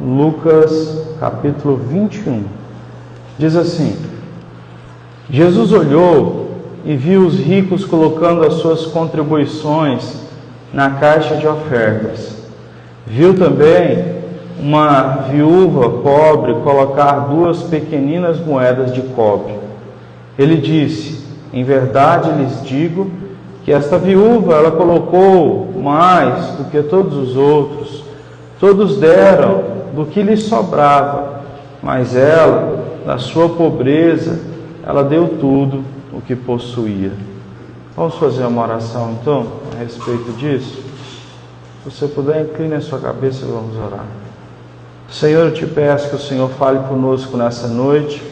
Lucas capítulo 21. Diz assim: Jesus olhou e viu os ricos colocando as suas contribuições na caixa de ofertas. Viu também uma viúva pobre colocar 2 pequeninas moedas de cobre. Ele disse: em verdade lhes digo que esta viúva, ela colocou mais do que todos os outros. Todos deram do que lhes sobrava, mas ela, da sua pobreza, ela deu tudo o que possuía. Vamos fazer uma oração então a respeito disso? Se você puder, incline a sua cabeça e vamos orar. Senhor, eu te peço que o Senhor fale conosco nessa noite.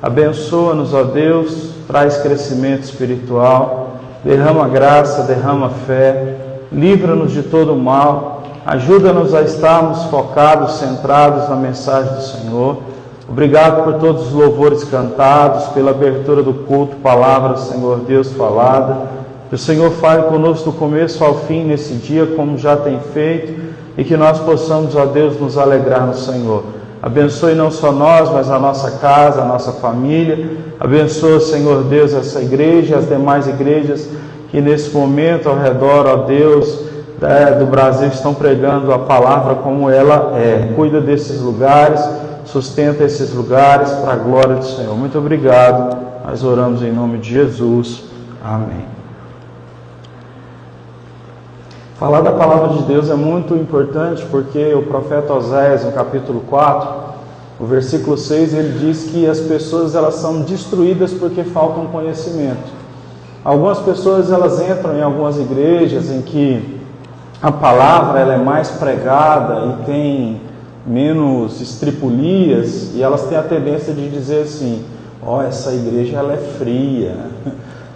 Abençoa-nos, ó Deus, traz crescimento espiritual, derrama graça, derrama fé, livra-nos de todo o mal, ajuda-nos a estarmos focados, centrados na mensagem do Senhor. Obrigado por todos os louvores cantados, pela abertura do culto, palavra, Senhor Deus, falada. Que o Senhor fale conosco do começo ao fim nesse dia, como já tem feito, e que nós possamos, ó Deus, nos alegrar no Senhor. Abençoe não só nós, mas a nossa casa, a nossa família. Abençoa, Senhor Deus, essa igreja e as demais igrejas que nesse momento ao redor, ó Deus, do Brasil estão pregando a palavra como ela é. Cuida desses lugares, sustenta esses lugares para a glória do Senhor. Muito obrigado. Nós oramos em nome de Jesus. Amém. Falar da palavra de Deus é muito importante porque o profeta Oséias, no capítulo 4, o versículo 6, ele diz que as pessoas elas são destruídas porque faltam conhecimento. Algumas pessoas elas entram em algumas igrejas em que a palavra ela é mais pregada e tem menos estripulias, e elas têm a tendência de dizer assim: ó, essa igreja ela é fria.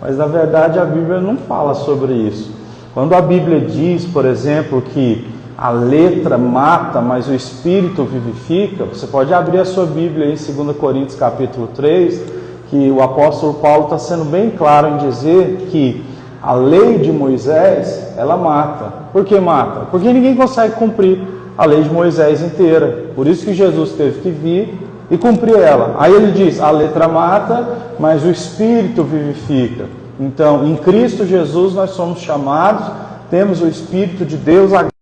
Mas na verdade a Bíblia não fala sobre isso. Quando a Bíblia diz, por exemplo, que a letra mata, mas o Espírito vivifica, você pode abrir a sua Bíblia em 2 Coríntios capítulo 3, que o apóstolo Paulo está sendo bem claro em dizer que a lei de Moisés, ela mata. Por que mata? Porque ninguém consegue cumprir a lei de Moisés inteira. Por isso que Jesus teve que vir e cumprir ela. Aí ele diz, a letra mata, mas o Espírito vivifica. Então, em Cristo Jesus nós somos chamados, temos o Espírito de Deus, agramos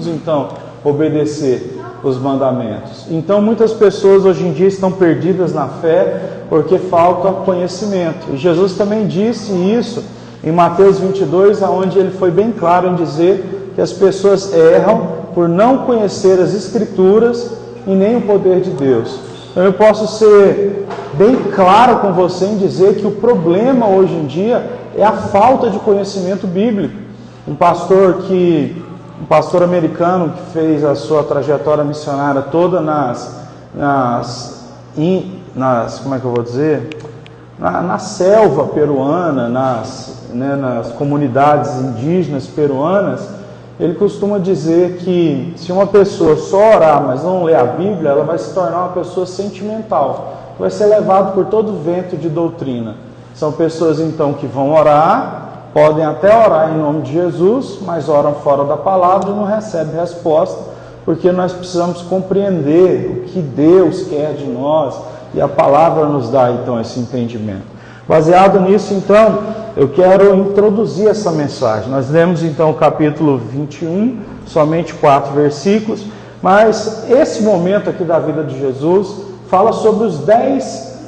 então obedecer os mandamentos. Então, muitas pessoas hoje em dia estão perdidas na fé porque falta conhecimento. E Jesus também disse isso em Mateus 22, onde ele foi bem claro em dizer que as pessoas erram por não conhecer as Escrituras e nem o poder de Deus. Então eu posso ser bem claro com você em dizer que o problema hoje em dia é a falta de conhecimento bíblico. Um pastor americano que fez a sua trajetória missionária toda como é que eu vou dizer? Na selva peruana, nas comunidades indígenas peruanas, ele costuma dizer que se uma pessoa só orar, mas não ler a Bíblia, ela vai se tornar uma pessoa sentimental, vai ser levado por todo vento de doutrina. São pessoas então que vão orar, podem até orar em nome de Jesus, mas oram fora da palavra e não recebem resposta, porque nós precisamos compreender o que Deus quer de nós, e a palavra nos dá então esse entendimento. Baseado nisso, então, eu quero introduzir essa mensagem. Nós lemos então o capítulo 21, somente 4 versículos, mas esse momento aqui da vida de Jesus fala sobre os 10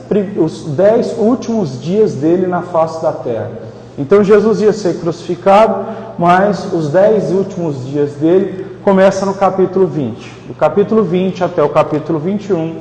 últimos dias dele na face da terra. Então Jesus ia ser crucificado, mas os 10 últimos dias dele começam no capítulo 20. Do capítulo 20 até o capítulo 21,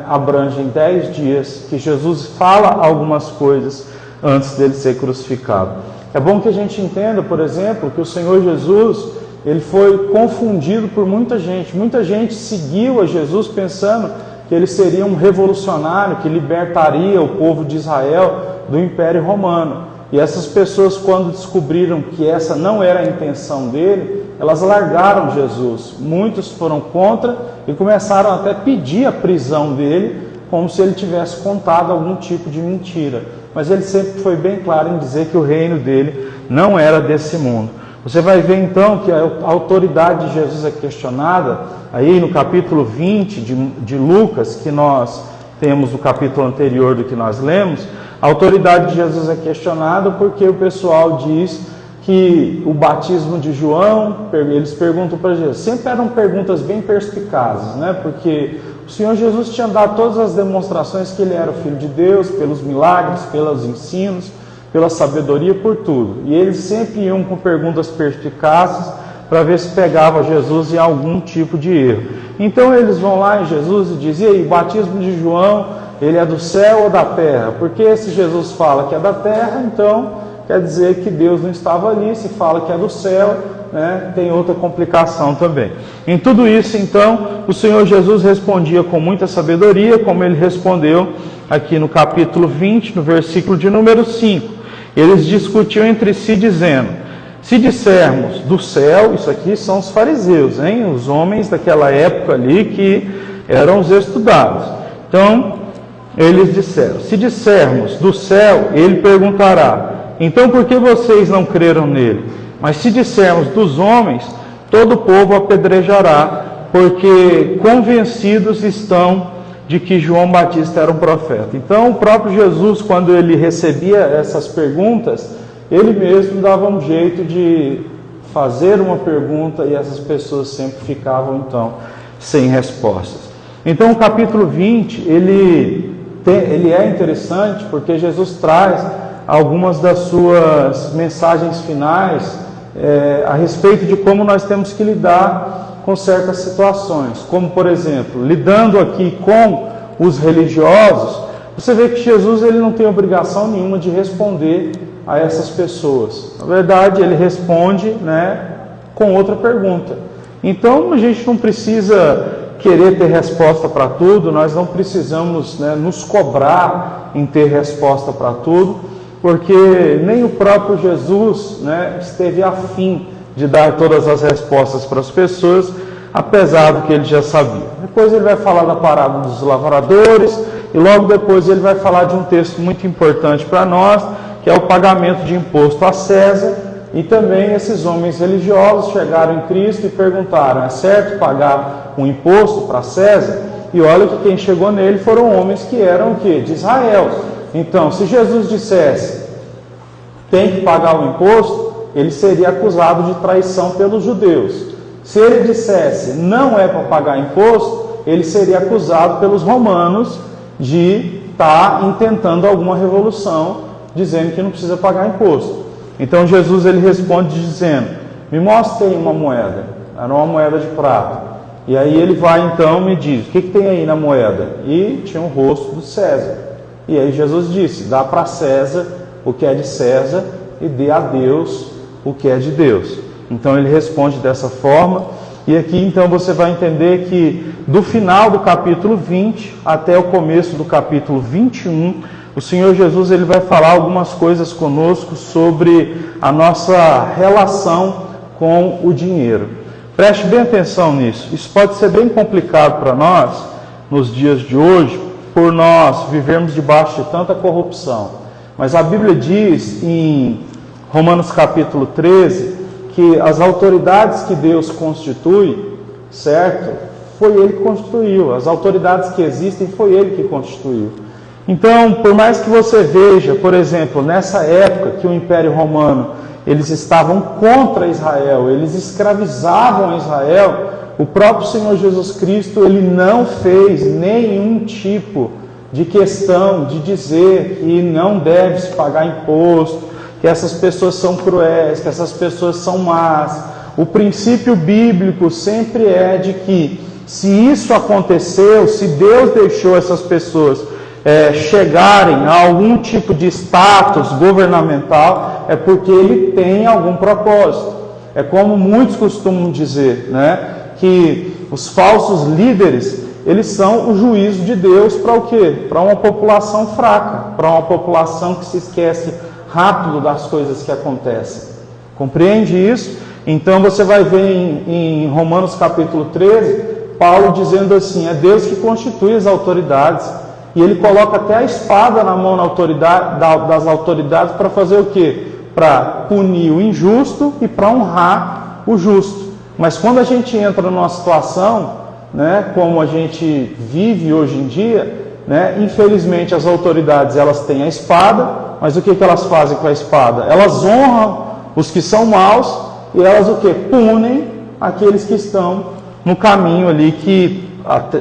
abrangem 10 dias que Jesus fala algumas coisas antes dele ser crucificado. É bom que a gente entenda, por exemplo, que o Senhor Jesus, ele foi confundido por muita gente. Muita gente seguiu a Jesus pensando que ele seria um revolucionário que libertaria o povo de Israel do Império Romano. E essas pessoas, quando descobriram que essa não era a intenção dele, elas largaram Jesus. Muitos foram contra e começaram até a pedir a prisão dele, como se ele tivesse contado algum tipo de mentira. Mas ele sempre foi bem claro em dizer que o reino dele não era desse mundo. Você vai ver então que a autoridade de Jesus é questionada, aí no capítulo 20 de Lucas, que nós temos no capítulo anterior do que nós lemos. A autoridade de Jesus é questionada porque o pessoal diz que o batismo de João, eles perguntam para Jesus, sempre eram perguntas bem perspicazes, né? Porque o Senhor Jesus tinha dado todas as demonstrações que ele era o Filho de Deus, pelos milagres, pelos ensinos, pela sabedoria, por tudo. E eles sempre iam com perguntas perspicazes para ver se pegava Jesus em algum tipo de erro. Então eles vão lá em Jesus e dizem, e aí, o batismo de João, ele é do céu ou da terra? Porque se Jesus fala que é da terra, então quer dizer que Deus não estava ali. Se fala que é do céu, né, tem outra complicação também. Em tudo isso, então, o Senhor Jesus respondia com muita sabedoria, como ele respondeu aqui no capítulo 20, no versículo de número 5. Eles discutiam entre si, dizendo, se dissermos do céu, isso aqui são os fariseus, hein? Os homens daquela época ali que eram os estudados. Então, eles disseram, se dissermos do céu, ele perguntará, então por que vocês não creram nele? Mas se dissermos dos homens, todo o povo apedrejará, porque convencidos estão de que João Batista era um profeta. Então, o próprio Jesus, quando ele recebia essas perguntas, ele mesmo dava um jeito de fazer uma pergunta e essas pessoas sempre ficavam, então, sem respostas. Então, o capítulo 20, ele é interessante porque Jesus traz algumas das suas mensagens finais a respeito de como nós temos que lidar com certas situações. Como, por exemplo, lidando aqui com os religiosos, você vê que Jesus ele não tem obrigação nenhuma de responder a essas pessoas. Na verdade, ele responde, né, com outra pergunta. Então, a gente não precisa querer ter resposta para tudo, nós não precisamos, né, nos cobrar em ter resposta para tudo, porque nem o próprio Jesus, né, esteve afim de dar todas as respostas para as pessoas, apesar do que ele já sabia. Depois ele vai falar da parábola dos lavradores, e logo depois ele vai falar de um texto muito importante para nós, que é o pagamento de imposto a César. E também esses homens religiosos chegaram em Cristo e perguntaram, é certo pagar um imposto para César? E olha que quem chegou nele foram homens que eram o quê? De Israel. Então, se Jesus dissesse, tem que pagar o imposto, ele seria acusado de traição pelos judeus. Se ele dissesse, não é para pagar imposto, ele seria acusado pelos romanos de estar intentando alguma revolução, dizendo que não precisa pagar imposto. Então Jesus ele responde dizendo, me mostrem uma moeda. Era uma moeda de prata. E aí ele vai então me diz, o que tem aí na moeda? E tinha o rosto do César. E aí Jesus disse, dá para César o que é de César e dê a Deus o que é de Deus. Então ele responde dessa forma. E aqui então você vai entender que do final do capítulo 20 até o começo do capítulo 21, o Senhor Jesus ele vai falar algumas coisas conosco sobre a nossa relação com o dinheiro. Preste bem atenção nisso. Isso pode ser bem complicado para nós nos dias de hoje, por nós vivermos debaixo de tanta corrupção. Mas a Bíblia diz em Romanos capítulo 13 que as autoridades que Deus constitui, certo? Foi Ele que constituiu. As autoridades que existem foi Ele que constituiu. Então, por mais que você veja, por exemplo, nessa época que o Império Romano, eles estavam contra Israel, eles escravizavam Israel, o próprio Senhor Jesus Cristo, ele não fez nenhum tipo de questão de dizer que não deve se pagar imposto, que essas pessoas são cruéis, que essas pessoas são más. O princípio bíblico sempre é de que, se isso aconteceu, se Deus deixou essas pessoas chegarem a algum tipo de status governamental, é porque Ele tem algum propósito. É como muitos costumam dizer, né, que os falsos líderes, eles são o juízo de Deus para o quê? Para uma população fraca, para uma população que se esquece rápido das coisas que acontecem. Compreende isso? Então você vai ver em Romanos capítulo 13, Paulo dizendo assim, é Deus que constitui as autoridades, e ele coloca até a espada na mão das autoridades para fazer o quê? Para punir o injusto e para honrar o justo. Mas quando a gente entra numa situação, né, como a gente vive hoje em dia, né, infelizmente as autoridades elas têm a espada, mas o que elas fazem com a espada? Elas honram os que são maus e elas o que? Punem aqueles que estão no caminho ali que,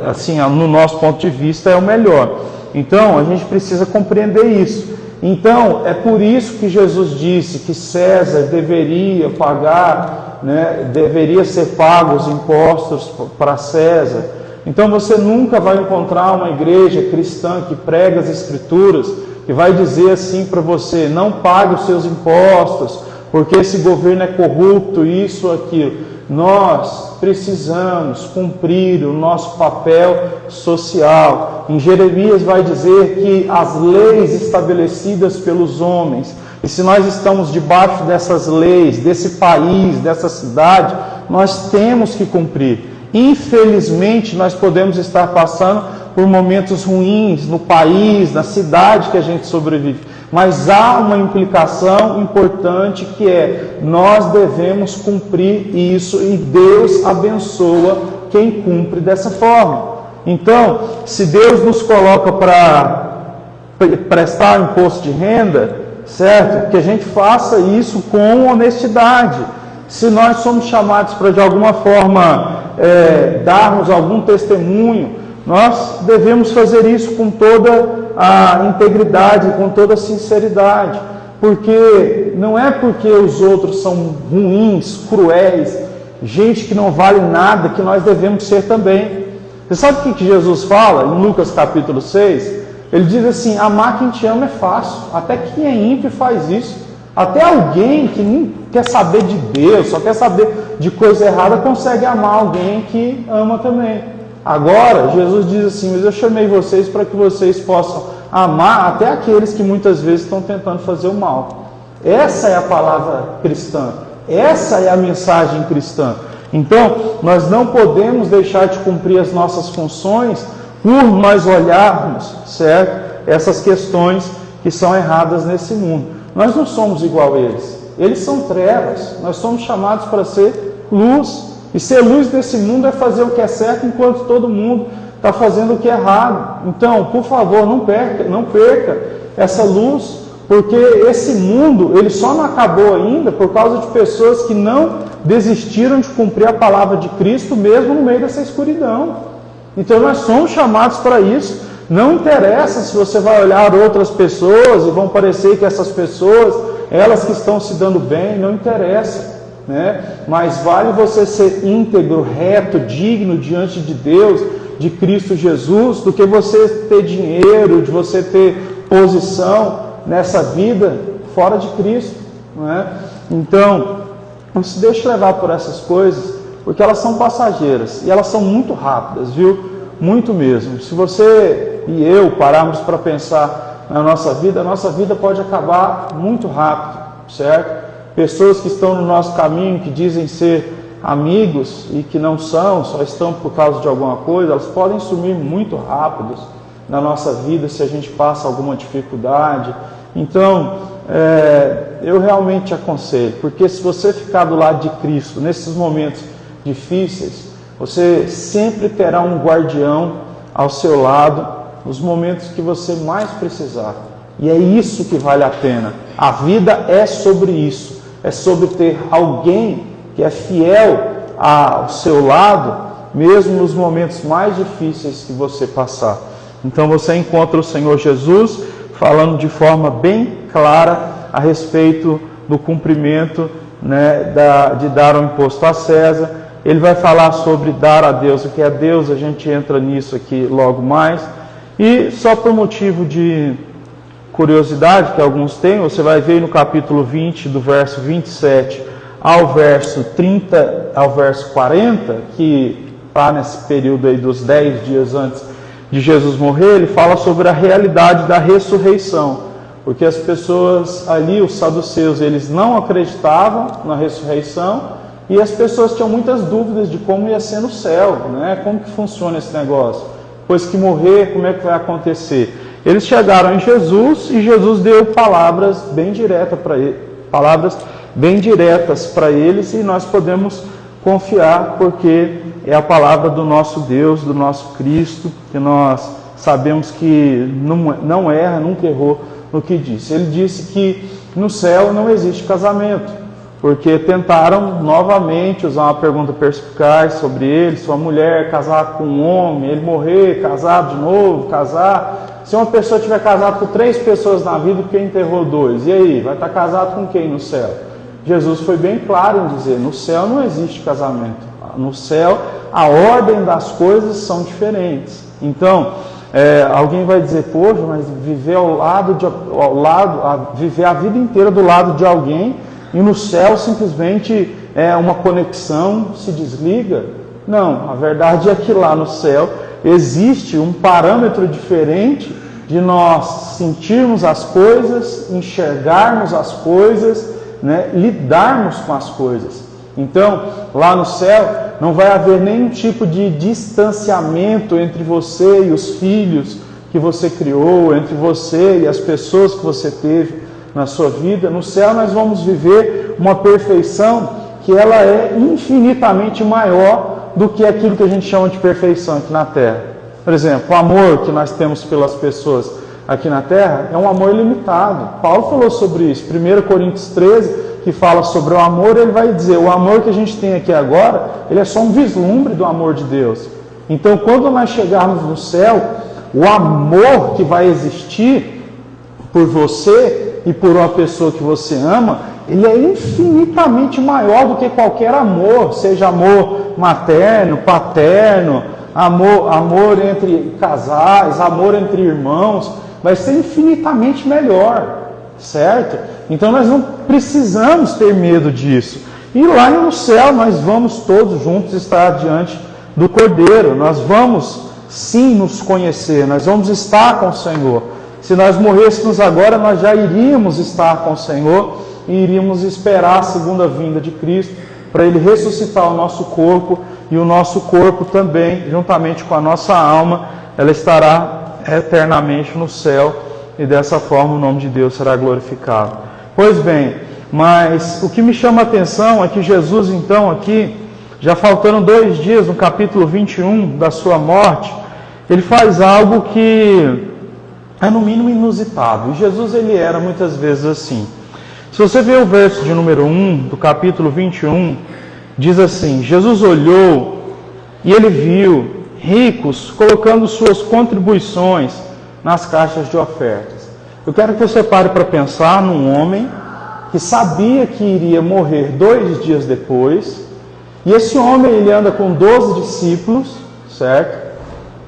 assim, no nosso ponto de vista, é o melhor. Então, a gente precisa compreender isso. Então, é por isso que Jesus disse que César deveria pagar, né, deveria ser pago os impostos para César. Então, você nunca vai encontrar uma igreja cristã que prega as Escrituras, que vai dizer assim para você: não pague os seus impostos, porque esse governo é corrupto, isso, aquilo. Nós precisamos cumprir o nosso papel social. Em Jeremias vai dizer que as leis estabelecidas pelos homens, e se nós estamos debaixo dessas leis, desse país, dessa cidade, nós temos que cumprir. Infelizmente, nós podemos estar passando por momentos ruins no país, na cidade que a gente sobrevive. Mas há uma implicação importante que é: nós devemos cumprir isso e Deus abençoa quem cumpre dessa forma. Então, se Deus nos coloca para prestar imposto de renda, certo? Que a gente faça isso com honestidade. Se nós somos chamados para de alguma forma darmos algum testemunho, nós devemos fazer isso com toda a integridade, com toda a sinceridade, porque não é porque os outros são ruins, cruéis, gente que não vale nada, que nós devemos ser também. Você sabe o que Jesus fala em Lucas capítulo 6? Ele diz assim: amar quem te ama é fácil, até quem é ímpio faz isso. Até alguém que nem quer saber de Deus, só quer saber de coisa errada, consegue amar alguém que ama também. Agora, Jesus diz assim: mas eu chamei vocês para que vocês possam amar até aqueles que muitas vezes estão tentando fazer o mal. Essa é a palavra cristã, essa é a mensagem cristã. Então, nós não podemos deixar de cumprir as nossas funções por nós olharmos, certo, essas questões que são erradas nesse mundo. Nós não somos igual a eles. Eles são trevas. Nós somos chamados para ser luz. E ser luz desse mundo é fazer o que é certo enquanto todo mundo está fazendo o que é errado. Então, por favor, não perca essa luz, porque esse mundo ele só não acabou ainda por causa de pessoas que não desistiram de cumprir a palavra de Cristo mesmo no meio dessa escuridão. Então, nós somos chamados para isso. Não interessa se você vai olhar outras pessoas e vão parecer que essas pessoas, elas que estão se dando bem, não interessa, né? Mas vale você ser íntegro, reto, digno diante de Deus, de Cristo Jesus, do que você ter dinheiro, de você ter posição nessa vida fora de Cristo, não é? Então, não se deixe levar por essas coisas, porque elas são passageiras e elas são muito rápidas, viu? Muito mesmo. Se você e eu pararmos para pensar na nossa vida pode acabar muito rápido, certo? Pessoas que estão no nosso caminho, que dizem ser amigos e que não são, só estão por causa de alguma coisa, elas podem sumir muito rápidos na nossa vida se a gente passa alguma dificuldade. Então, eu realmente aconselho, porque se você ficar do lado de Cristo nesses momentos difíceis, você sempre terá um guardião ao seu lado nos momentos que você mais precisar. E é isso que vale a pena. A vida é sobre isso. É sobre ter alguém que é fiel ao seu lado, mesmo nos momentos mais difíceis que você passar. Então você encontra o Senhor Jesus falando de forma bem clara a respeito do cumprimento, né, de dar o imposto a César. Ele vai falar sobre dar a Deus o que é Deus, a gente entra nisso aqui logo mais. E só por motivo de curiosidade que alguns têm, você vai ver no capítulo 20, do verso 27 ao verso 30, ao verso 40, que está nesse período aí dos 10 dias antes de Jesus morrer, ele fala sobre a realidade da ressurreição. Porque as pessoas ali, os saduceus, eles não acreditavam na ressurreição, e as pessoas tinham muitas dúvidas de como ia ser no céu, né? Como que funciona esse negócio? Depois que morrer, como é que vai acontecer? Eles chegaram em Jesus e Jesus deu palavras bem diretas para palavras bem diretas para eles, e nós podemos confiar, porque é a palavra do nosso Deus, do nosso Cristo, que nós sabemos que não erra, nunca errou no que disse. Ele disse que no céu não existe casamento, porque tentaram novamente usar uma pergunta perspicaz sobre ele: se uma mulher casar com um homem, ele morrer, casar de novo, casar. Se uma pessoa tiver casado com 3 pessoas na vida, porque enterrou 2, e aí, vai estar casado com quem no céu? Jesus foi bem claro em dizer: no céu não existe casamento. No céu, a ordem das coisas são diferentes. Então, alguém vai dizer: poxa, mas viver viver a vida inteira do lado de alguém, e no céu simplesmente uma conexão se desliga? Não, a verdade é que lá no céu existe um parâmetro diferente de nós sentirmos as coisas, enxergarmos as coisas, né, lidarmos com as coisas. Então, lá no céu não vai haver nenhum tipo de distanciamento entre você e os filhos que você criou, entre você e as pessoas que você teve na sua vida. No céu nós vamos viver uma perfeição que ela é infinitamente maior do que aquilo que a gente chama de perfeição aqui na Terra. Por exemplo, o amor que nós temos pelas pessoas aqui na Terra é um amor limitado. Paulo falou sobre isso. 1 Coríntios 13, que fala sobre o amor, ele vai dizer: o amor que a gente tem aqui agora, ele é só um vislumbre do amor de Deus. Então, quando nós chegarmos no céu, o amor que vai existir por você e por uma pessoa que você ama, ele é infinitamente maior do que qualquer amor, seja amor materno, paterno, amor entre casais, amor entre irmãos, vai ser infinitamente melhor, certo? Então nós não precisamos ter medo disso. E lá no céu nós vamos todos juntos estar diante do Cordeiro, nós vamos sim nos conhecer, nós vamos estar com o Senhor. Se nós morrêssemos agora, nós já iríamos estar com o Senhor e iríamos esperar a segunda vinda de Cristo, para Ele ressuscitar o nosso corpo, e o nosso corpo também, juntamente com a nossa alma, ela estará eternamente no céu, e dessa forma o nome de Deus será glorificado. Pois bem, mas o que me chama a atenção é que Jesus, então, aqui, já faltando 2 dias no capítulo 21 da sua morte, ele faz algo que é no mínimo inusitado. E Jesus, ele era muitas vezes assim. Se você ver o verso de número 1 do capítulo 21, diz assim: Jesus olhou e ele viu ricos colocando suas contribuições nas caixas de ofertas. Eu quero que você pare para pensar num homem que sabia que iria morrer 2 dias depois, e esse homem, ele anda com 12 discípulos, certo?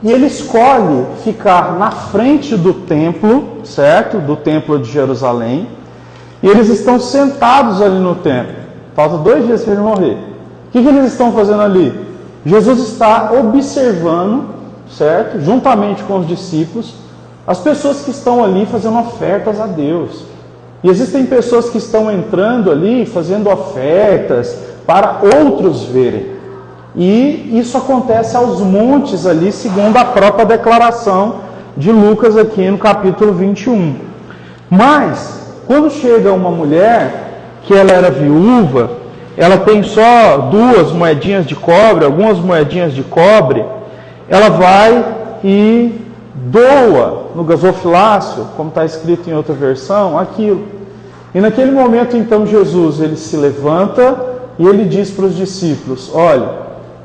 E ele escolhe ficar na frente do templo, certo? Do templo de Jerusalém, e eles estão sentados ali no templo. Falta 2 dias para ele morrer. O que eles estão fazendo ali? Jesus está observando, certo? Juntamente com os discípulos, as pessoas que estão ali fazendo ofertas a Deus. E existem pessoas que estão entrando ali fazendo ofertas para outros verem. E isso acontece aos montes ali, segundo a própria declaração de Lucas aqui no capítulo 21. Mas, quando chega uma mulher, que ela era viúva, ela tem só 2 moedinhas de cobre, algumas moedinhas de cobre, ela vai e doa no gasofilácio, como está escrito em outra versão, aquilo. E naquele momento, então, Jesus, ele se levanta e ele diz para os discípulos: olha,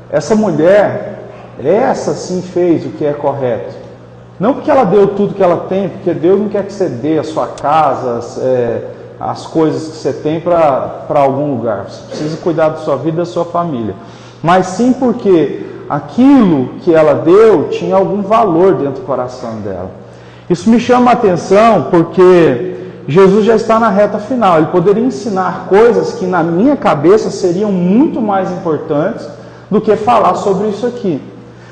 essa mulher, essa sim fez o que é correto. Não porque ela deu tudo que ela tem, porque Deus não quer que você dê a sua casa, as coisas que você tem para algum lugar. Você precisa cuidar da sua vida e da sua família. Mas sim porque aquilo que ela deu tinha algum valor dentro do coração dela. Isso me chama a atenção porque Jesus já está na reta final. Ele poderia ensinar coisas que na minha cabeça seriam muito mais importantes do que falar sobre isso aqui.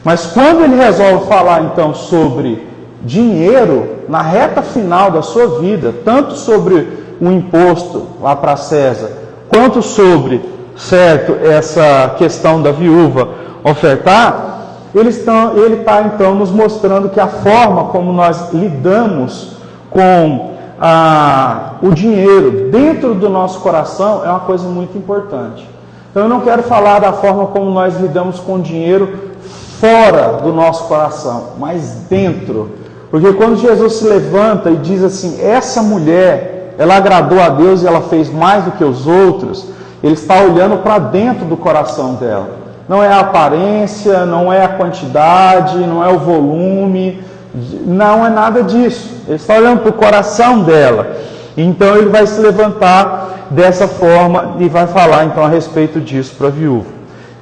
Mas quando ele resolve falar então sobre dinheiro, na reta final da sua vida, tanto sobre o imposto lá para César, quanto sobre, certo, essa questão da viúva ofertar, ele está então nos mostrando que a forma como nós lidamos com o dinheiro dentro do nosso coração é uma coisa muito importante. Então eu não quero falar da forma como nós lidamos com o dinheiro fora do nosso coração, mas dentro. Porque quando Jesus se levanta e diz assim, essa mulher, ela agradou a Deus e ela fez mais do que os outros, ele está olhando para dentro do coração dela. Não é a aparência, não é a quantidade, não é o volume, não é nada disso. Ele está olhando para o coração dela. Então ele vai se levantar dessa forma e vai falar então a respeito disso para a viúva.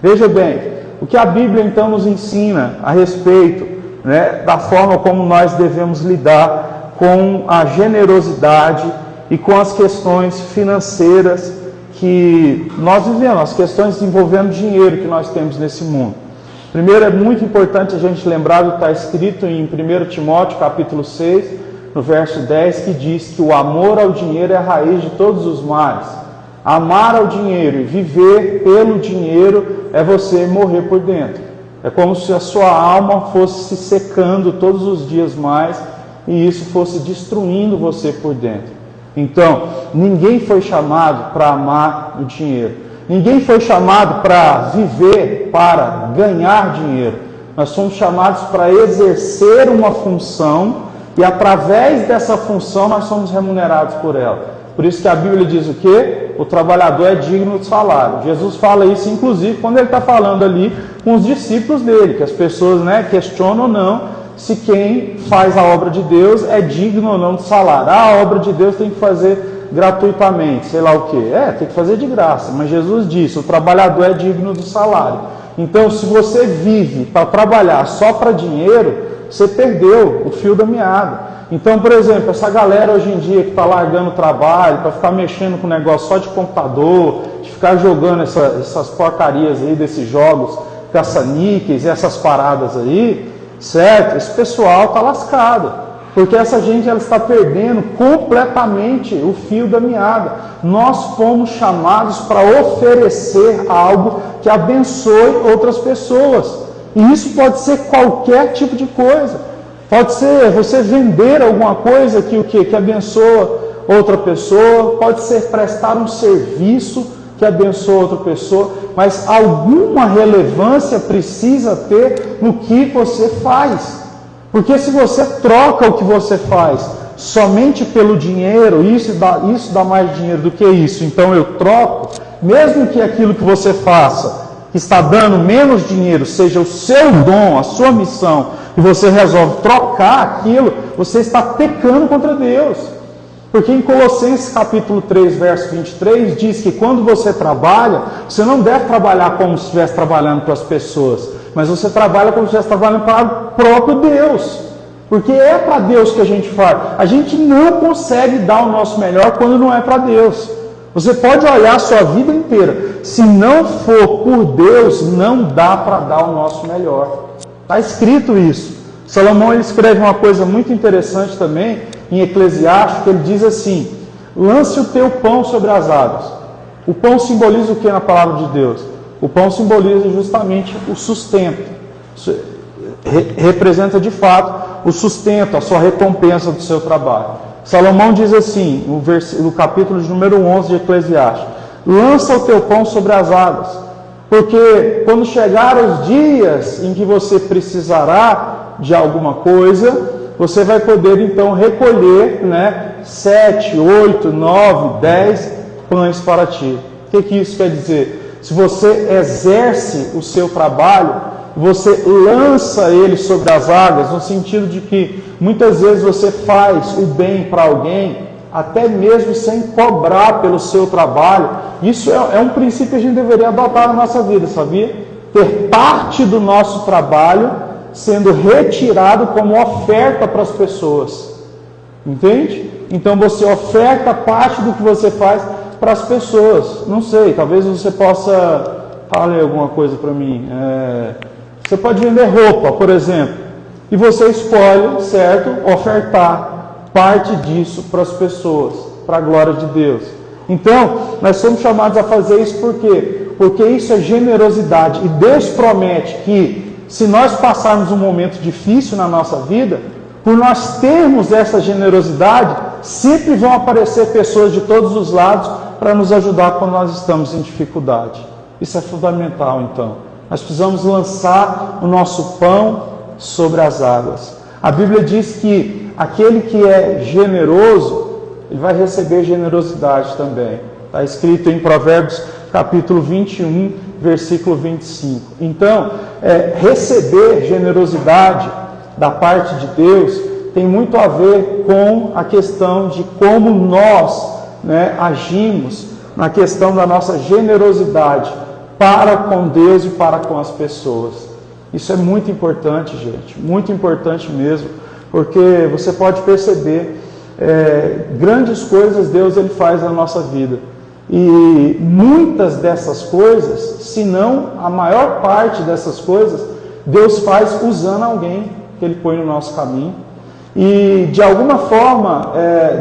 Veja bem, o que a Bíblia então nos ensina a respeito, né, da forma como nós devemos lidar com a generosidade e com as questões financeiras que nós vivemos, as questões envolvendo dinheiro que nós temos nesse mundo. Primeiro, é muito importante a gente lembrar do que está escrito em 1 Timóteo, capítulo 6, no verso 10, que diz que o amor ao dinheiro é a raiz de todos os males. Amar ao dinheiro e viver pelo dinheiro é você morrer por dentro. É como se a sua alma fosse se secando todos os dias mais e isso fosse destruindo você por dentro. Então, ninguém foi chamado para amar o dinheiro. Ninguém foi chamado para viver, para ganhar dinheiro. Nós somos chamados para exercer uma função e através dessa função nós somos remunerados por ela. Por isso que a Bíblia diz o quê? O trabalhador é digno de salário. Jesus fala isso, inclusive, quando ele está falando ali com os discípulos dele, que as pessoas, né, questionam ou não se quem faz a obra de Deus é digno ou não de salário. A obra de Deus tem que fazer gratuitamente, sei lá o quê. Tem que fazer de graça. Mas Jesus disse, o trabalhador é digno do salário. Então, se você vive para trabalhar só para dinheiro, você perdeu o fio da meada. Então, por exemplo, essa galera hoje em dia que está largando o trabalho para ficar mexendo com negócio só de computador, de ficar jogando essas porcarias aí desses jogos, caça-níqueis e essas paradas aí, certo? Esse pessoal está lascado, porque essa gente ela está perdendo completamente o fio da meada. Nós fomos chamados para oferecer algo que abençoe outras pessoas, e isso pode ser qualquer tipo de coisa. Pode ser você vender alguma coisa que abençoa outra pessoa, pode ser prestar um serviço que abençoa outra pessoa, mas alguma relevância precisa ter no que você faz. Porque se você troca o que você faz somente pelo dinheiro, isso dá mais dinheiro do que isso, então eu troco, mesmo que aquilo que você faça, que está dando menos dinheiro, seja o seu dom, a sua missão, e você resolve trocar aquilo, você está pecando contra Deus. Porque em Colossenses capítulo 3, verso 23, diz que quando você trabalha, você não deve trabalhar como se estivesse trabalhando para as pessoas, mas você trabalha como se estivesse trabalhando para o próprio Deus. Porque é para Deus que a gente faz. A gente não consegue dar o nosso melhor quando não é para Deus. Você pode olhar a sua vida inteira. Se não for por Deus, não dá para dar o nosso melhor. Está escrito isso. Salomão ele escreve uma coisa muito interessante também em Eclesiastes, que ele diz assim, lance o teu pão sobre as águas. O pão simboliza o que na palavra de Deus? O pão simboliza justamente o sustento. Representa de fato o sustento, a sua recompensa do seu trabalho. Salomão diz assim, no capítulo de número 11 de Eclesiastes, lança o teu pão sobre as águas, porque quando chegar os dias em que você precisará de alguma coisa, você vai poder então recolher 7, 8, 9, 10 pães para ti. O que isso quer dizer? Se você exerce o seu trabalho, você lança ele sobre as águas, no sentido de que muitas vezes você faz o bem para alguém, até mesmo sem cobrar pelo seu trabalho. Isso é um princípio que a gente deveria adotar na nossa vida, sabia? Ter parte do nosso trabalho sendo retirado como oferta para as pessoas. Entende? Então você oferta parte do que você faz para as pessoas. Não sei, talvez você possa... Fale alguma coisa para mim. Você pode vender roupa, por exemplo, e você escolhe, certo, ofertar parte disso para as pessoas, para a glória de Deus. Então, nós somos chamados a fazer isso por quê? Porque isso é generosidade. E Deus promete que, se nós passarmos um momento difícil na nossa vida, por nós termos essa generosidade, sempre vão aparecer pessoas de todos os lados para nos ajudar quando nós estamos em dificuldade. Isso é fundamental, então. Nós precisamos lançar o nosso pão sobre as águas. A Bíblia diz que aquele que é generoso, ele vai receber generosidade também. Está escrito em Provérbios capítulo 21, versículo 25. Então, receber generosidade da parte de Deus tem muito a ver com a questão de como nós, agimos na questão da nossa generosidade para com Deus e para com as pessoas. Isso é muito importante, gente, muito importante mesmo, porque você pode perceber grandes coisas Deus ele faz na nossa vida. E muitas dessas coisas, se não a maior parte dessas coisas, Deus faz usando alguém que Ele põe no nosso caminho. E de alguma forma,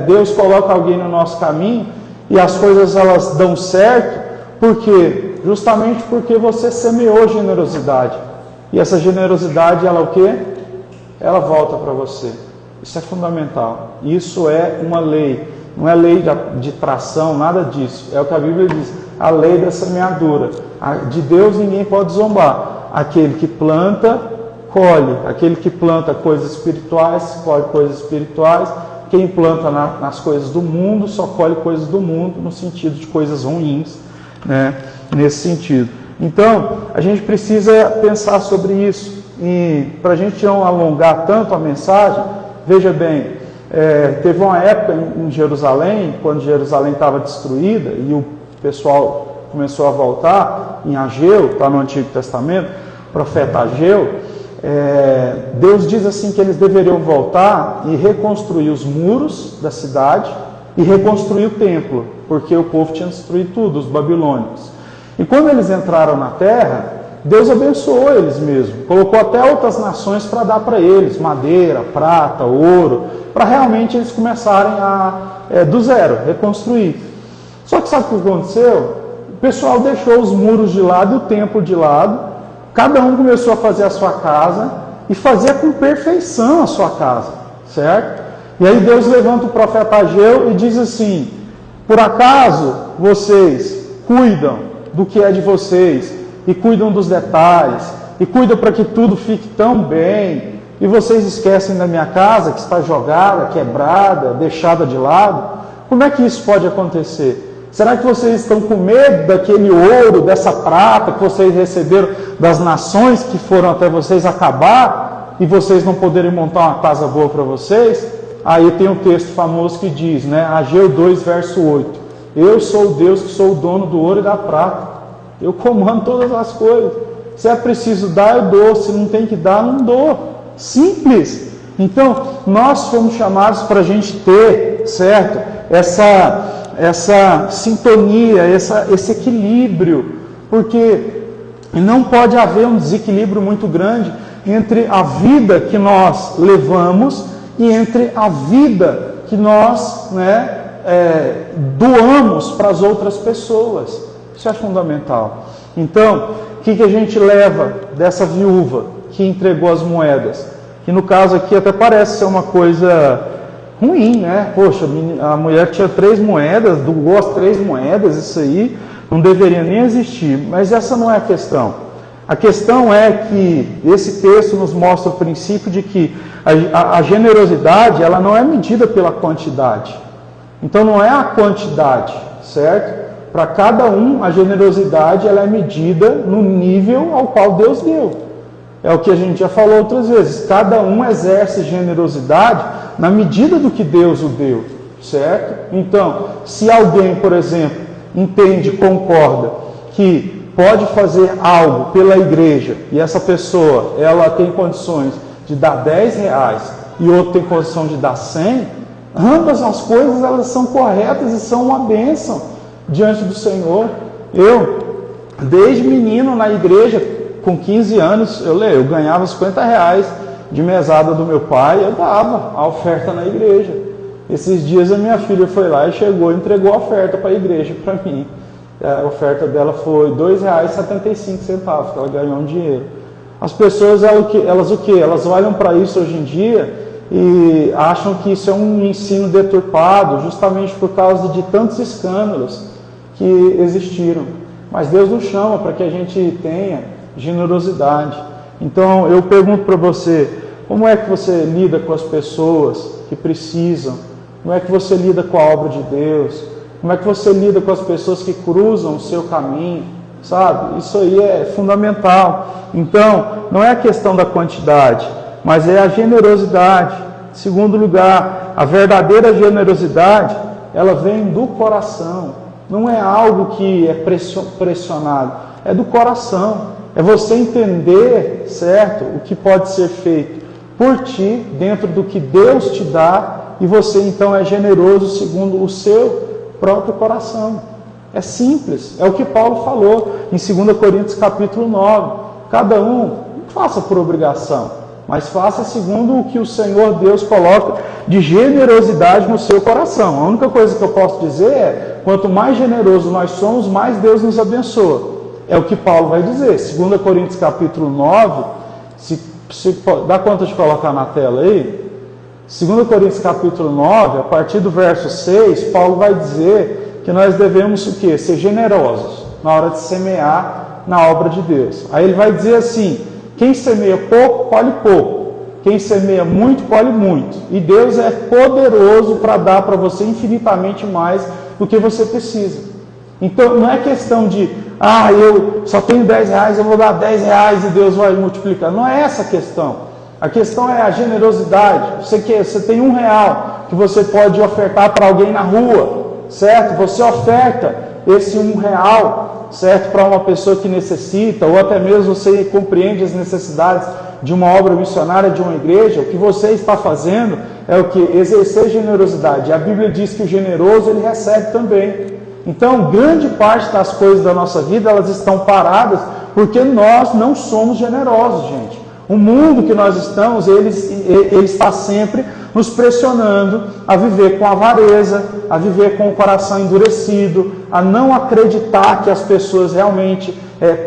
Deus coloca alguém no nosso caminho e as coisas elas dão certo, por quê? Justamente porque você semeou generosidade. E essa generosidade, ela o quê? Ela volta para você. Isso é fundamental. Isso é uma lei. Não é lei de tração, nada disso. É o que a Bíblia diz. A lei da semeadura. De Deus ninguém pode zombar. Aquele que planta, colhe. Aquele que planta coisas espirituais, colhe coisas espirituais. Quem planta nas coisas do mundo, só colhe coisas do mundo, no sentido de coisas ruins, nesse sentido. Então, a gente precisa pensar sobre isso. E para a gente não alongar tanto a mensagem, veja bem, teve uma época em Jerusalém, quando Jerusalém estava destruída e o pessoal começou a voltar, em Ageu, está no Antigo Testamento, o profeta Ageu, Deus diz assim que eles deveriam voltar e reconstruir os muros da cidade e reconstruir o templo, porque o povo tinha destruído tudo, os babilônicos. E quando eles entraram na terra, Deus abençoou eles mesmo, colocou até outras nações para dar para eles, madeira, prata, ouro, para realmente eles começarem do zero, reconstruir. Só que sabe o que aconteceu? O pessoal deixou os muros de lado e o templo de lado, cada um começou a fazer a sua casa e fazia com perfeição a sua casa, certo? E aí Deus levanta o profeta Ageu e diz assim: por acaso vocês cuidam do que é de vocês, e cuidam dos detalhes, e cuidam para que tudo fique tão bem, e vocês esquecem da minha casa, que está jogada, quebrada, deixada de lado? Como é que isso pode acontecer? Será que vocês estão com medo daquele ouro, dessa prata que vocês receberam das nações que foram até vocês acabar, e vocês não poderem montar uma casa boa para vocês? Aí tem um texto famoso que diz, Ageu 2, verso 8, eu sou o Deus que sou o dono do ouro e da prata, eu comando todas as coisas. Se é preciso dar, eu dou. Se não tem que dar, não dou. Simples. Então, nós fomos chamados para a gente ter, certo? Essa sintonia, esse equilíbrio. Porque não pode haver um desequilíbrio muito grande entre a vida que nós levamos e entre a vida que nós doamos para as outras pessoas. Isso é fundamental. Então, o que a gente leva dessa viúva que entregou as moedas? Que no caso aqui até parece ser uma coisa ruim, Poxa, a mulher tinha 3 moedas, doou as 3 moedas, isso aí não deveria nem existir. Mas essa não é a questão. A questão é que esse texto nos mostra o princípio de que a generosidade ela não é medida pela quantidade. Então não é a quantidade, certo? Para cada um, a generosidade ela é medida no nível ao qual Deus deu. É o que a gente já falou outras vezes. Cada um exerce generosidade na medida do que Deus o deu, certo? Então, se alguém, por exemplo, entende, concorda que pode fazer algo pela igreja e essa pessoa ela tem condições de dar R$10 e outro tem condição de dar 100, ambas as coisas elas são corretas e são uma bênção diante do Senhor. Eu, desde menino na igreja, com 15 anos, eu ganhava R$50 de mesada do meu pai, eu dava a oferta na igreja. Esses dias a minha filha foi lá e chegou e entregou a oferta para a igreja para mim. A oferta dela foi R$2,75, que ela ganhou um dinheiro. As pessoas, elas olham para isso hoje em dia e acham que isso é um ensino deturpado, justamente por causa de tantos escândalos que existiram. Mas Deus nos chama para que a gente tenha generosidade. Então eu pergunto para você, como é que você lida com as pessoas que precisam? Como é que você lida com a obra de Deus? Como é que você lida com as pessoas que cruzam o seu caminho? Sabe? Isso aí é fundamental. Então, não é a questão da quantidade, mas é a generosidade. Em segundo lugar, a verdadeira generosidade, ela vem do coração. Não é algo que é pressionado, é do coração. É você entender, certo, o que pode ser feito por ti, dentro do que Deus te dá, e você então é generoso segundo o seu próprio coração. É simples, é o que Paulo falou em 2 Coríntios capítulo 9. Cada um, não faça por obrigação, mas faça segundo o que o Senhor Deus coloca de generosidade no seu coração. A única coisa que eu posso dizer é, quanto mais generoso nós somos, mais Deus nos abençoa. É o que Paulo vai dizer. 2 Coríntios capítulo 9, dá conta de colocar na tela aí? 2 Coríntios capítulo 9, a partir do verso 6, Paulo vai dizer que nós devemos o quê? Ser generosos na hora de semear na obra de Deus. Aí ele vai dizer assim, quem semeia pouco, colhe pouco. Quem semeia muito, colhe muito. E Deus é poderoso para dar para você infinitamente mais do que você precisa. Então não é questão de, eu só tenho 10 reais, eu vou dar 10 reais e Deus vai multiplicar. Não é essa a questão. A questão é a generosidade. Você tem R$1 que você pode ofertar para alguém na rua, certo? Você oferta esse R$1, certo, para uma pessoa que necessita, ou até mesmo você compreende as necessidades de uma obra missionária, de uma igreja. O que você está fazendo é o que? Exercer generosidade. A Bíblia diz que o generoso, ele recebe também. Então, grande parte das coisas da nossa vida, elas estão paradas porque nós não somos generosos, gente. O mundo que nós estamos, ele está sempre nos pressionando a viver com avareza, a viver com o coração endurecido, a não acreditar que as pessoas realmente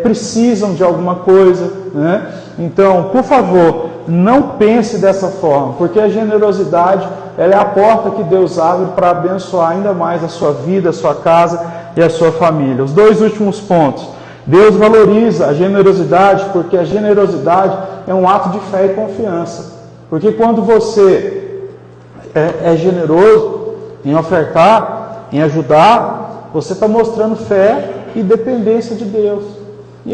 precisam de alguma coisa, né? Então, por favor, não pense dessa forma, porque a generosidade, ela é a porta que Deus abre para abençoar ainda mais a sua vida, a sua casa e a sua família. Os 2 últimos pontos. Deus valoriza a generosidade, porque a generosidade é um ato de fé e confiança. Porque quando você é generoso em ofertar, em ajudar, você está mostrando fé e dependência de Deus. E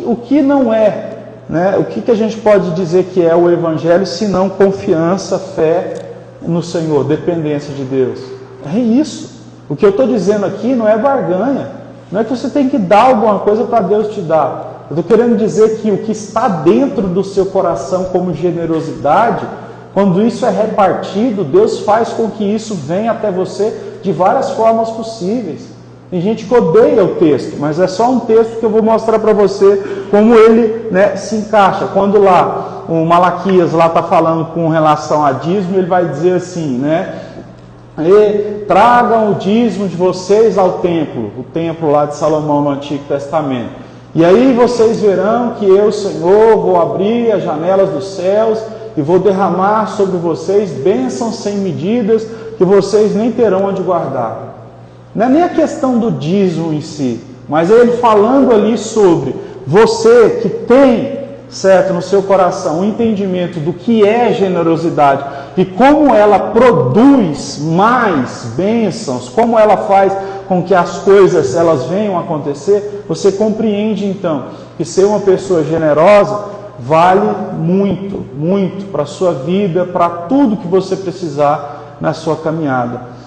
o que não é, né? O que a gente pode dizer que é o Evangelho, se não confiança, fé no Senhor, dependência de Deus? É isso. O que eu estou dizendo aqui não é barganha. Não é que você tem que dar alguma coisa para Deus te dar. Eu estou querendo dizer que o que está dentro do seu coração como generosidade, quando isso é repartido, Deus faz com que isso venha até você de várias formas possíveis. Tem gente que odeia o texto, mas é só um texto que eu vou mostrar para você como ele, né, se encaixa. Quando lá o Malaquias está falando com relação a dízimo, ele vai dizer assim, né? E tragam o dízimo de vocês ao templo, o templo lá de Salomão no Antigo Testamento. E aí vocês verão que eu, Senhor, vou abrir as janelas dos céus e vou derramar sobre vocês bênçãos sem medidas que vocês nem terão onde guardar. Não é nem a questão do dízimo em si, mas é ele falando ali sobre você que tem, certo, no seu coração, o entendimento do que é generosidade e como ela produz mais bênçãos, como ela faz com que as coisas elas venham a acontecer, você compreende então que ser uma pessoa generosa vale muito, muito para a sua vida, para tudo que você precisar na sua caminhada.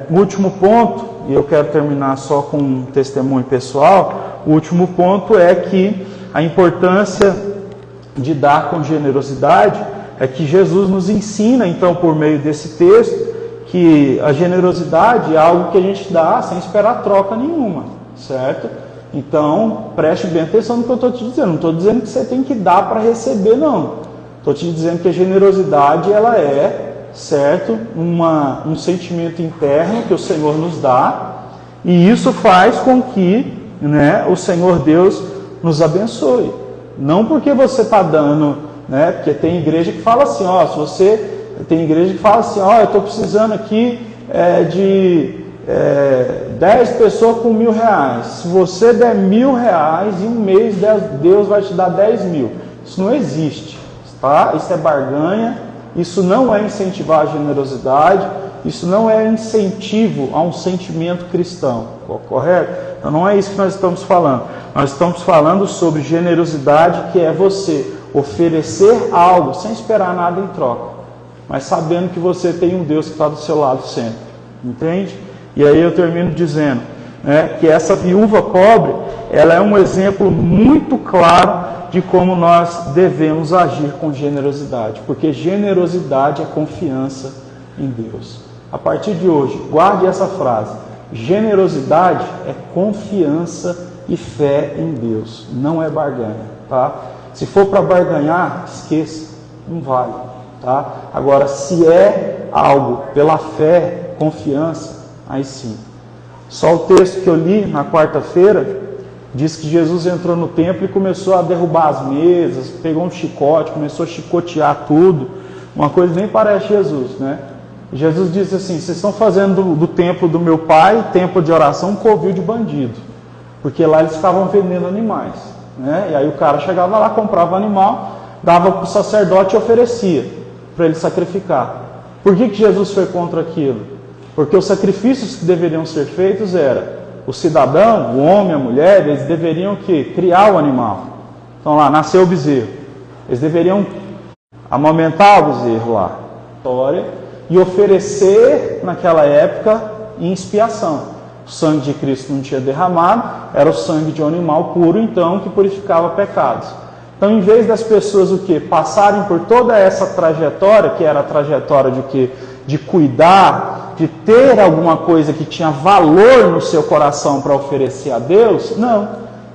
O último ponto, e eu quero terminar só com um testemunho pessoal, o último ponto é que a importância de dar com generosidade é que Jesus nos ensina, então, por meio desse texto, que a generosidade é algo que a gente dá sem esperar troca nenhuma, certo? Então, preste bem atenção no que eu estou te dizendo. Não estou dizendo que você tem que dar para receber, não. Estou te dizendo que a generosidade, ela é, certo, um sentimento interno que o Senhor nos dá, e isso faz com que, né, o Senhor Deus nos abençoe. Não porque você está dando né? Porque tem igreja que fala assim, tem igreja que fala assim, eu estou precisando aqui de 10 pessoas com R$1.000. Se você der R$1.000, em um mês Deus vai te dar 10 mil. Isso não existe, tá? Isso é barganha, isso não é incentivar a generosidade, isso não é incentivo a um sentimento cristão, correto? Então não é isso que nós estamos falando. Nós estamos falando sobre generosidade, que é você oferecer algo sem esperar nada em troca, mas sabendo que você tem um Deus que está do seu lado sempre, entende? E aí eu termino dizendo, né, que essa viúva pobre, ela é um exemplo muito claro de como nós devemos agir com generosidade, porque generosidade é confiança em Deus. A partir de hoje, guarde essa frase: generosidade é confiança e fé em Deus, não é barganha, tá? Se for para barganhar, esqueça, não vale, tá? Agora, se é algo pela fé, confiança, aí sim. Só o texto que eu li na quarta-feira diz que Jesus entrou no templo e começou a derrubar as mesas, pegou um chicote, começou a chicotear tudo, uma coisa que nem parece Jesus, né? Jesus disse assim: vocês estão fazendo do templo do meu pai, templo de oração, um covil de bandido, porque lá eles ficavam vendendo animais, né? E aí o cara chegava lá, comprava o animal, dava para o sacerdote e oferecia para ele sacrificar. Por que Jesus foi contra aquilo? Porque os sacrifícios que deveriam ser feitos era o cidadão, o homem, a mulher, eles deveriam criar o animal. Então lá, nasceu o bezerro. Eles deveriam amamentar o bezerro lá, e oferecer naquela época em expiação. O sangue de Cristo não tinha derramado, era o sangue de um animal puro, então, que purificava pecados. Então, em vez das pessoas passarem por toda essa trajetória, que era a trajetória de cuidar, de ter alguma coisa que tinha valor no seu coração para oferecer a Deus, não.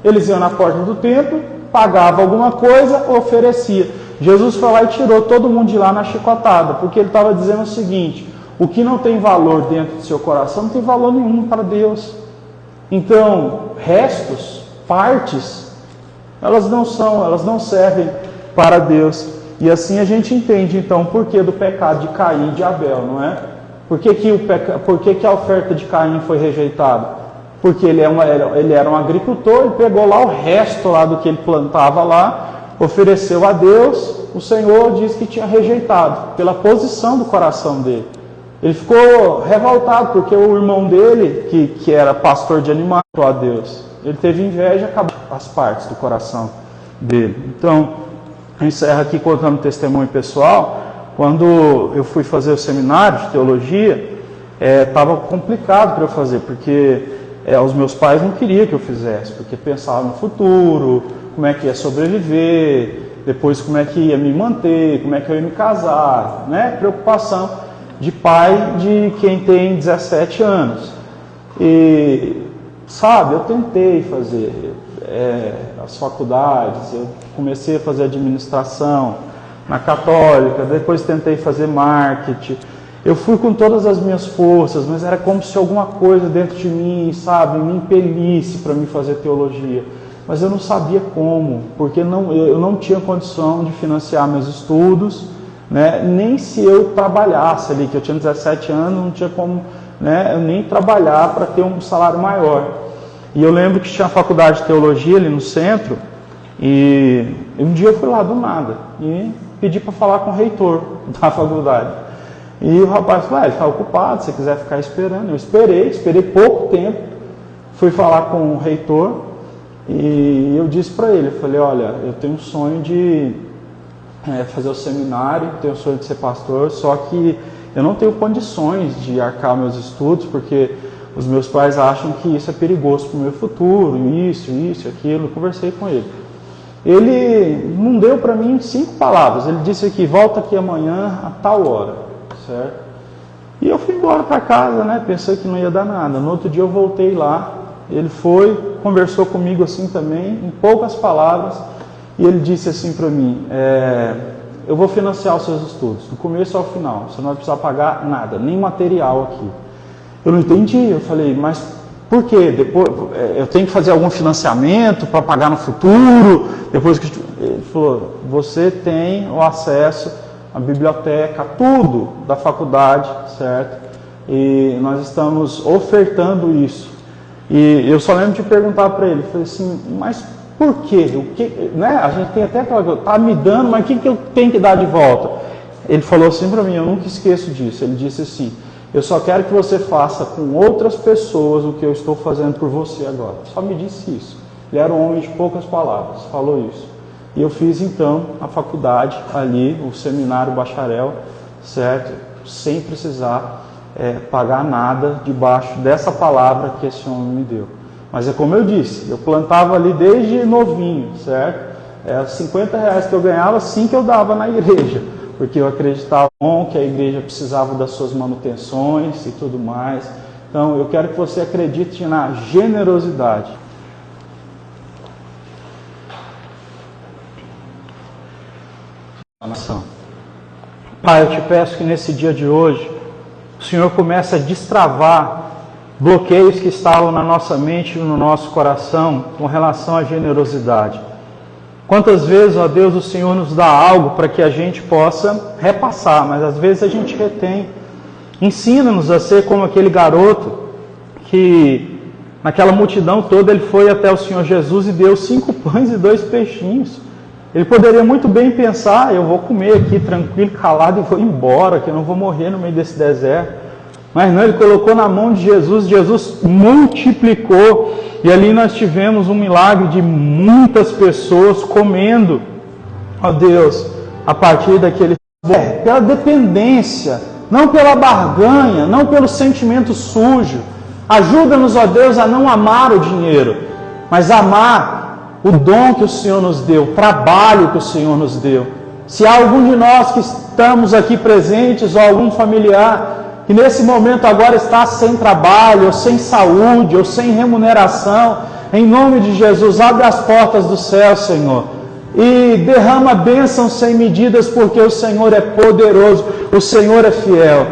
Eles iam na porta do templo, pagavam alguma coisa, oferecia. Jesus foi lá e tirou todo mundo de lá na chicotada, porque ele estava dizendo o seguinte: o que não tem valor dentro do seu coração não tem valor nenhum para Deus. Então, restos, partes, elas não servem para Deus. E assim a gente entende então o porquê do pecado de Caim e de Abel, não é? Por que a oferta de Caim foi rejeitada? Porque ele era um agricultor, ele pegou lá o resto lá do que ele plantava lá, ofereceu a Deus, o Senhor disse que tinha rejeitado, pela posição do coração dele. Ele ficou revoltado, porque o irmão dele, que era pastor de animais, a Deus, ele teve inveja e acabou as partes do coração dele. Então, eu encerro aqui contando testemunho pessoal. Quando eu fui fazer o seminário de teologia, estava complicado para eu fazer, porque os meus pais não queriam que eu fizesse, porque pensavam no futuro, como é que ia sobreviver, depois como é que ia me manter, como é que eu ia me casar, né? Preocupação de pai de quem tem 17 anos. E, sabe, eu tentei fazer as faculdades, eu comecei a fazer administração na Católica, depois tentei fazer marketing. Eu fui com todas as minhas forças, mas era como se alguma coisa dentro de mim, sabe, me impelisse para me fazer teologia. Mas eu não sabia como, porque eu não tinha condição de financiar meus estudos, né? Nem se eu trabalhasse ali, que eu tinha 17 anos, não tinha como, né, eu nem trabalhar para ter um salário maior. E eu lembro que tinha a faculdade de teologia ali no centro, e um dia eu fui lá do nada e pedi para falar com o reitor da faculdade. E o rapaz falou: ele está ocupado, se você quiser ficar esperando. Eu esperei pouco tempo, fui falar com o reitor e eu disse para ele, eu falei: olha, eu tenho um sonho de fazer o seminário, tenho um sonho de ser pastor, só que eu não tenho condições de arcar meus estudos, porque os meus pais acham que isso é perigoso para o meu futuro, isso, aquilo. Eu conversei com ele. Ele não deu para mim 5 palavras, ele disse aqui: volta aqui amanhã a tal hora, certo? E eu fui embora para casa, né? Pensei que não ia dar nada. No outro dia eu voltei lá, ele foi, conversou comigo assim também, em poucas palavras, e ele disse assim para mim: eu vou financiar os seus estudos, do começo ao final, você não vai precisar pagar nada, nem material aqui. Eu não entendi, eu falei: mas por quê? Depois, eu tenho que fazer algum financiamento para pagar no futuro? Depois que... Ele falou, você tem o acesso à biblioteca, a tudo da faculdade, certo? E nós estamos ofertando isso. E eu só lembro de perguntar para ele, falei assim, mas por quê? O que, né? A gente tem até aquela coisa, tá me dando, mas o que eu tenho que dar de volta? Ele falou assim para mim, eu nunca esqueço disso. Ele disse assim, eu só quero que você faça com outras pessoas o que eu estou fazendo por você agora. Só me disse isso. Ele era um homem de poucas palavras, falou isso. E eu fiz então a faculdade ali, o seminário bacharel, certo? Sem precisar pagar nada debaixo dessa palavra que esse homem me deu. Mas é como eu disse, eu plantava ali desde novinho, certo? R$50 que eu ganhava, sim, que eu dava na igreja, porque eu acreditava que a igreja precisava das suas manutenções e tudo mais. Então eu quero que você acredite na generosidade. Pai, eu te peço que nesse dia de hoje o Senhor comece a destravar bloqueios que estavam na nossa mente e no nosso coração com relação à generosidade. Quantas vezes, ó Deus, o Senhor nos dá algo para que a gente possa repassar, mas às vezes a gente retém. Ensina-nos a ser como aquele garoto que naquela multidão toda ele foi até o Senhor Jesus e deu 5 pães e 2 peixinhos. Ele poderia muito bem pensar, eu vou comer aqui tranquilo, calado e vou embora, que eu não vou morrer no meio desse deserto. Mas não, ele colocou na mão de Jesus, Jesus multiplicou, e ali nós tivemos um milagre de muitas pessoas comendo, ó Deus, a partir daquele... pela dependência, não pela barganha, não pelo sentimento sujo. Ajuda-nos, ó Deus, a não amar o dinheiro, mas amar o dom que o Senhor nos deu, o trabalho que o Senhor nos deu. Se há algum de nós que estamos aqui presentes, ou algum familiar que nesse momento agora está sem trabalho, ou sem saúde, ou sem remuneração, em nome de Jesus, abre as portas do céu, Senhor, e derrama bênçãos sem medidas, porque o Senhor é poderoso, o Senhor é fiel.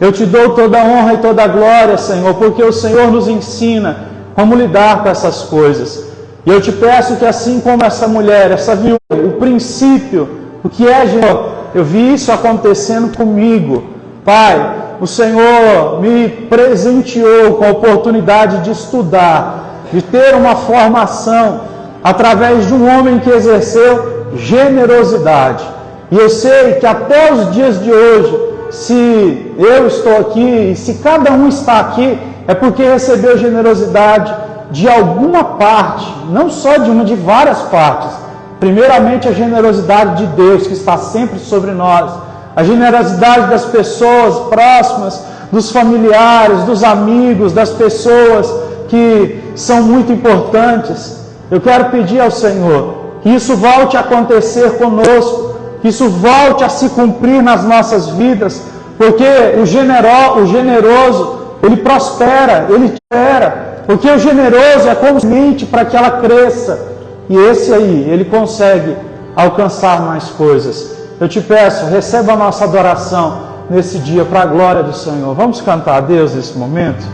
Eu te dou toda a honra e toda a glória, Senhor, porque o Senhor nos ensina como lidar com essas coisas. E eu te peço que assim como essa mulher, essa viúva, o princípio, o que é, Senhor, eu vi isso acontecendo comigo. Pai, o Senhor me presenteou com a oportunidade de estudar, de ter uma formação através de um homem que exerceu generosidade. E eu sei que até os dias de hoje, se eu estou aqui e se cada um está aqui, é porque recebeu generosidade de alguma parte, não só de uma, de várias partes. Primeiramente a generosidade de Deus que está sempre sobre nós, a generosidade das pessoas próximas, dos familiares, dos amigos, das pessoas que são muito importantes. Eu quero pedir ao Senhor que isso volte a acontecer conosco, que isso volte a se cumprir nas nossas vidas, porque o generoso, ele prospera, ele espera, porque o generoso é como semente para que ela cresça, e esse aí, ele consegue alcançar mais coisas. Eu te peço, receba a nossa adoração nesse dia para a glória do Senhor. Vamos cantar a Deus nesse momento?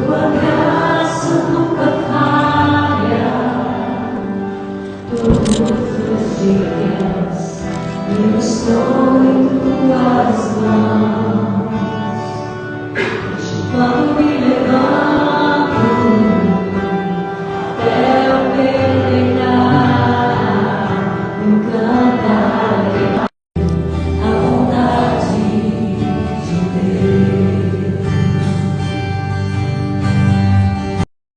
Tua graça nunca falha, todos os dias eu estou em tuas mãos.